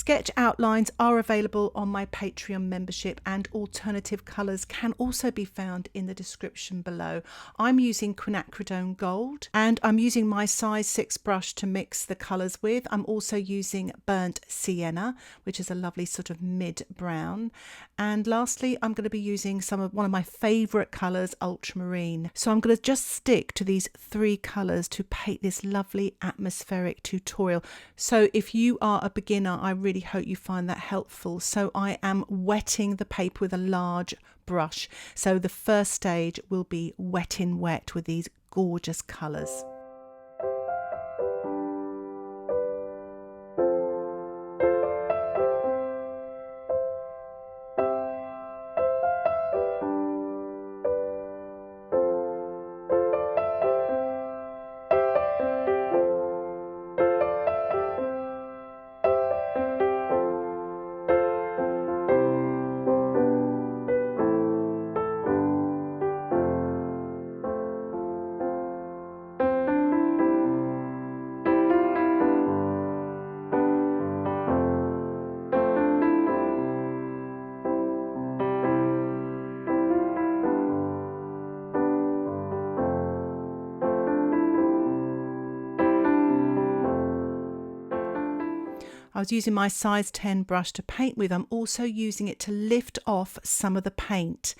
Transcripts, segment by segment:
sketch outlines are available on my Patreon membership, and alternative colours can also be found in the description below. I'm using quinacridone gold, and I'm using my size 6 brush to mix the colours with. I'm also using burnt sienna, which is a lovely sort of mid brown. And lastly, I'm going to be using one of my favourite colours, ultramarine. So I'm going to just stick to these 3 colours to paint this lovely atmospheric tutorial. So if you are a beginner, I really hope you find that helpful. So I am wetting the paper with a large brush. So the first stage will be wet in wet with these gorgeous colours. I was using my size 10 brush to paint with. I'm also using it to lift off some of the paint.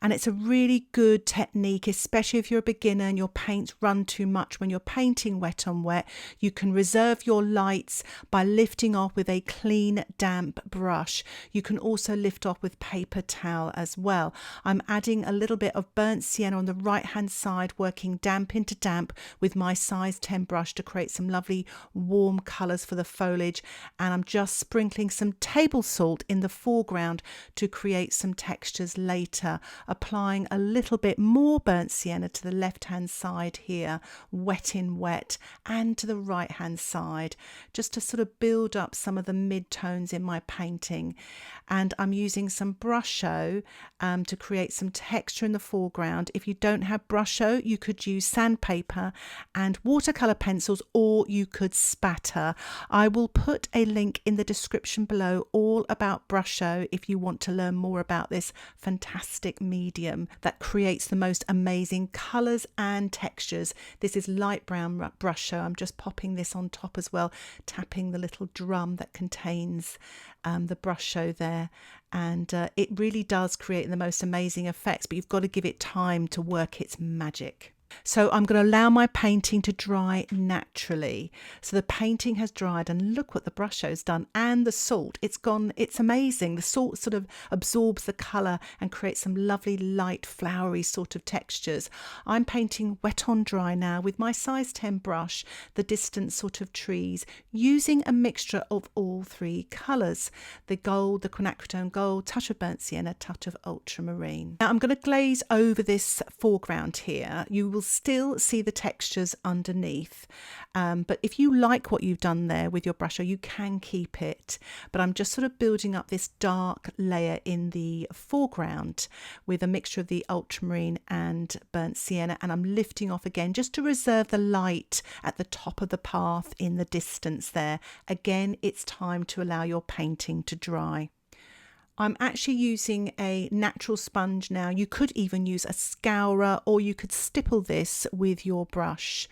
And it's a really good technique, especially if you're a beginner and your paints run too much when you're painting wet on wet. You can reserve your lights by lifting off with a clean, damp brush. You can also lift off with paper towel as well. I'm adding a little bit of burnt sienna on the right hand side, working damp into damp with my size 10 brush to create some lovely warm colours for the foliage. And I'm just sprinkling some table salt in the foreground to create some textures later, applying a little bit more burnt sienna to the left hand side here, wet in wet, and to the right hand side, just to sort of build up some of the mid-tones in my painting. And I'm using some brusho to create some texture in the foreground. If you don't have brusho, you could use sandpaper and watercolour pencils, or you could spatter. I will put a link in the description below all about brusho if you want to learn more about this fantastic medium that creates the most amazing colours and textures. This is light brown brusho. I'm just popping this on top as well, tapping the little drum that contains the brusho there, and it really does create the most amazing effects, but you've got to give it time to work its magic. So I'm going to allow my painting to dry naturally. So the painting has dried, and look what the brusho's done, and the salt, it's amazing. The salt sort of absorbs the colour and creates some lovely light flowery sort of textures. I'm painting wet on dry now with my size 10 brush, the distant sort of trees, using a mixture of all 3 colours, the gold, the quinacridone gold, touch of burnt sienna, touch of ultramarine. Now I'm going to glaze over this foreground here. You will still see the textures underneath, but if you like what you've done there with your brusho, you can keep it. But I'm just sort of building up this dark layer in the foreground with a mixture of the ultramarine and burnt sienna, and I'm lifting off again just to reserve the light at the top of the path in the distance there. Again, it's time to allow your painting to dry. I'm actually using a natural sponge now. You could even use a scourer, or you could stipple this with your brush.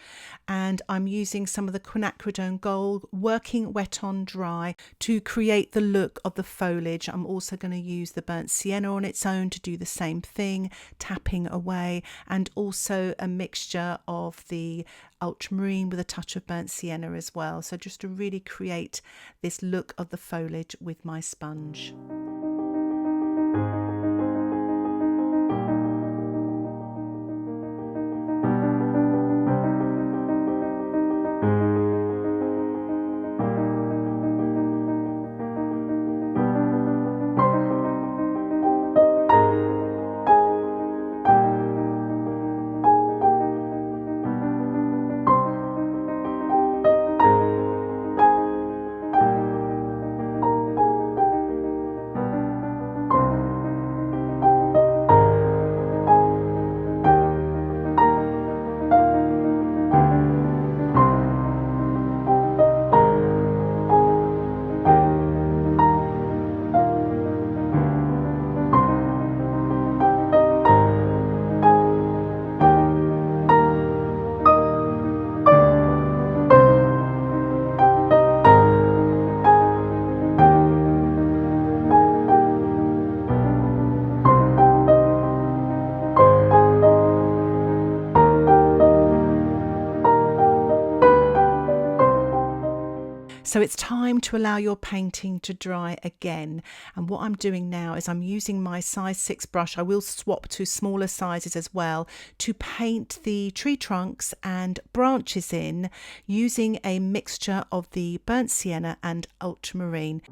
And I'm using some of the quinacridone gold, working wet on dry to create the look of the foliage. I'm also going to use the burnt sienna on its own to do the same thing, tapping away, and also a mixture of the ultramarine with a touch of burnt sienna as well. So just to really create this look of the foliage with my sponge. So it's time to allow your painting to dry again. And what I'm doing now is I'm using my size 6 brush. I will swap to smaller sizes as well to paint the tree trunks and branches in using a mixture of the burnt sienna and ultramarine.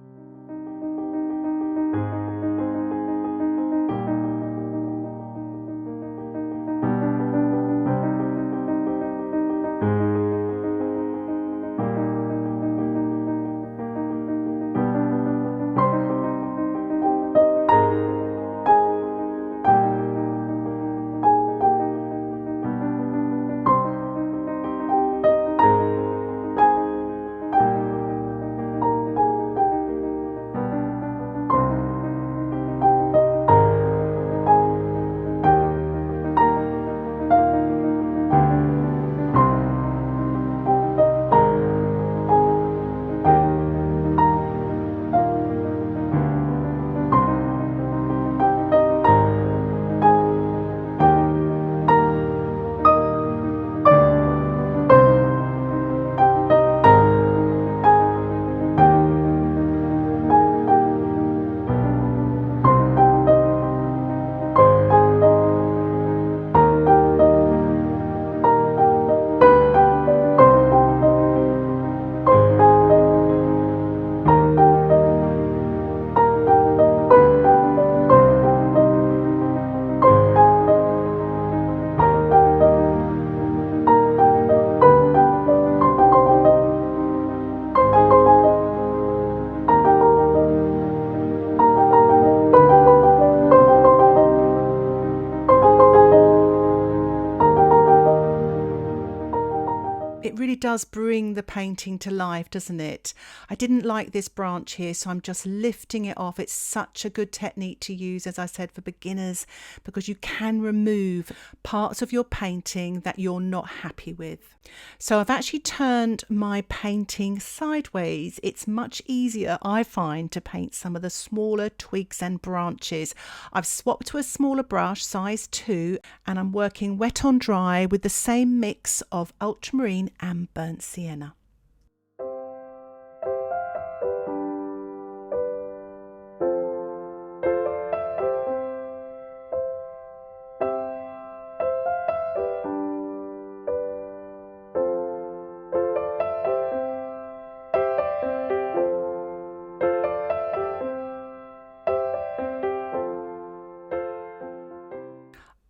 It really does bring the painting to life, doesn't it? I didn't like this branch here, so I'm just lifting it off. It's such a good technique to use, as I said, for beginners, because you can remove parts of your painting that you're not happy with. So I've actually turned my painting sideways. It's much easier, I find, to paint some of the smaller twigs and branches. I've swapped to a smaller brush, size 2, and I'm working wet on dry with the same mix of ultramarine and burnt sienna.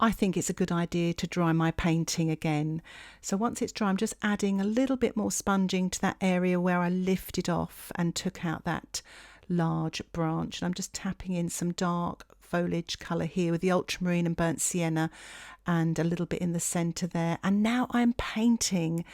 I think it's a good idea to dry my painting again. So once it's dry, I'm just adding a little bit more sponging to that area where I lifted off and took out that large branch. And I'm just tapping in some dark foliage colour here with the ultramarine and burnt sienna, and a little bit in the centre there. And now I'm painting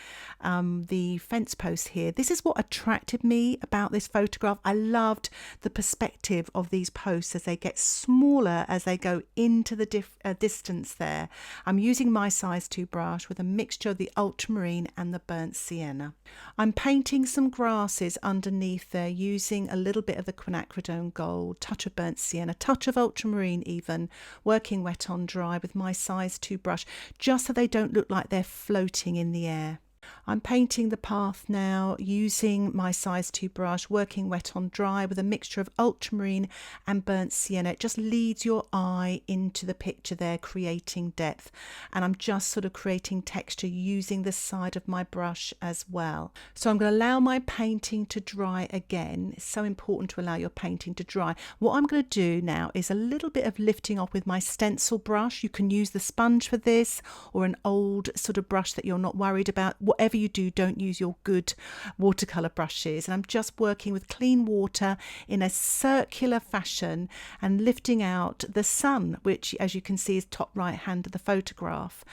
the fence post here. This is what attracted me about this photograph. I loved the perspective of these posts as they get smaller as they go into the distance there. I'm using my size 2 brush with a mixture of the ultramarine and the burnt sienna. I'm painting some grasses underneath there using a little bit of the quinacridone gold, touch of burnt sienna, touch of ultramarine even, working wet on dry with my size 2 brush, just so they don't look like they're floating in the air. I'm painting the path now using my size 2 brush, working wet on dry with a mixture of ultramarine and burnt sienna. It just leads your eye into the picture there, creating depth. And I'm just sort of creating texture using the side of my brush as well. So I'm going to allow my painting to dry again. It's so important to allow your painting to dry. What I'm going to do now is a little bit of lifting off with my stencil brush. You can use the sponge for this, or an old sort of brush that you're not worried about. Whatever you do, don't use your good watercolour brushes. And I'm just working with clean water in a circular fashion and lifting out the sun, which, as you can see, is top right hand of the photograph.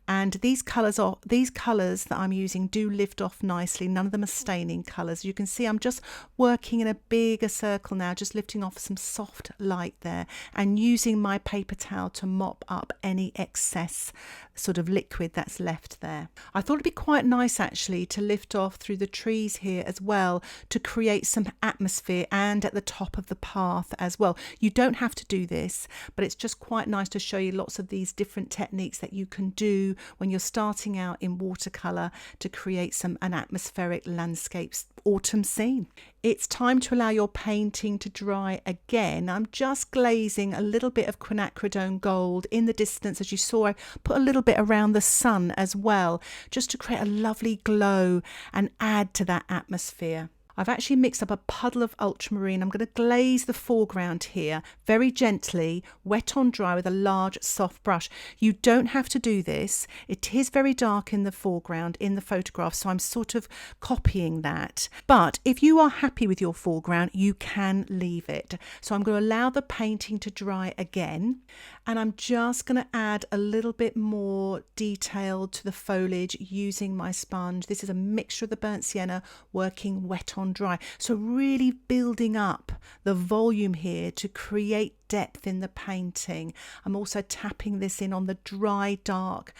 And these colours that I'm using do lift off nicely. None of them are staining colours. You can see I'm just working in a bigger circle now, just lifting off some soft light there and using my paper towel to mop up any excess sort of liquid that's left there. I thought it'd be quite nice actually to lift off through the trees here as well to create some atmosphere, and at the top of the path as well. You don't have to do this, but it's just quite nice to show you lots of these different techniques that you can do when you're starting out in watercolour to create an atmospheric landscape autumn scene. It's time to allow your painting to dry again. I'm just glazing a little bit of quinacridone gold in the distance. As you saw, I put a little bit around the sun as well, just to create a lovely glow and add to that atmosphere. I've actually mixed up a puddle of ultramarine. I'm going to glaze the foreground here very gently, wet on dry with a large soft brush. You don't have to do this. It is very dark in the foreground in the photograph, so I'm sort of copying that. But if you are happy with your foreground, you can leave it. So I'm going to allow the painting to dry again, and I'm just going to add a little bit more detail to the foliage using my sponge. This is a mixture of the burnt sienna working wet on dry, so really building up the volume here to create depth in the painting. I'm also tapping this in on the dry dark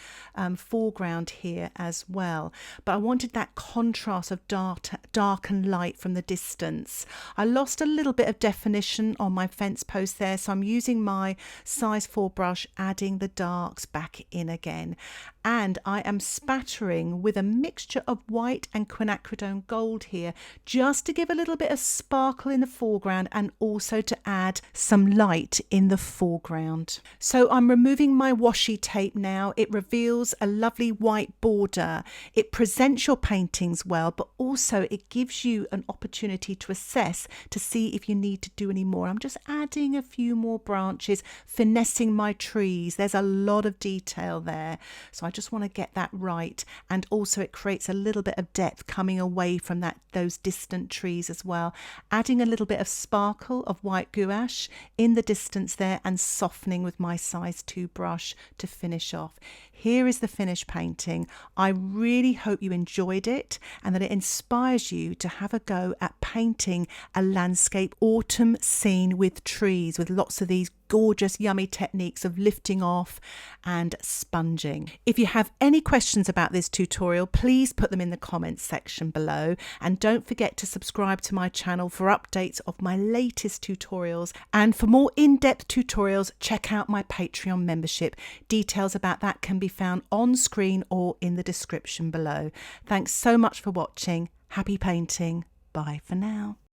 foreground here as well, but I wanted that contrast of dark and light from the distance. I lost a little bit of definition on my fence post there, so I'm using my size 4 brush, adding the darks back in again, and I am spattering with a mixture of white and quinacridone gold here, just to give a little bit of sparkle in the foreground and also to add some light in the foreground. So I'm removing my washi tape now. It reveals a lovely white border. It presents your paintings well, but also it gives you an opportunity to assess to see if you need to do any more. I'm just adding a few more branches, finessing my trees. There's a lot of detail there, so I just want to get that right, and also it creates a little bit of depth coming away from those distant trees as well, adding a little bit of sparkle of white gouache in the distance there and softening with my size 2 brush to finish off. Here is the finished painting. I really hope you enjoyed it and that it inspires you to have a go at painting a landscape autumn scene with trees, with lots of these gorgeous yummy techniques of lifting off and sponging. If you have any questions about this tutorial, please put them in the comments section below, and don't forget to subscribe to my channel for updates of my latest tutorials, and for more in-depth tutorials check out my Patreon membership. Details about that can be found on screen or in the description below. Thanks so much for watching. Happy painting. Bye for now.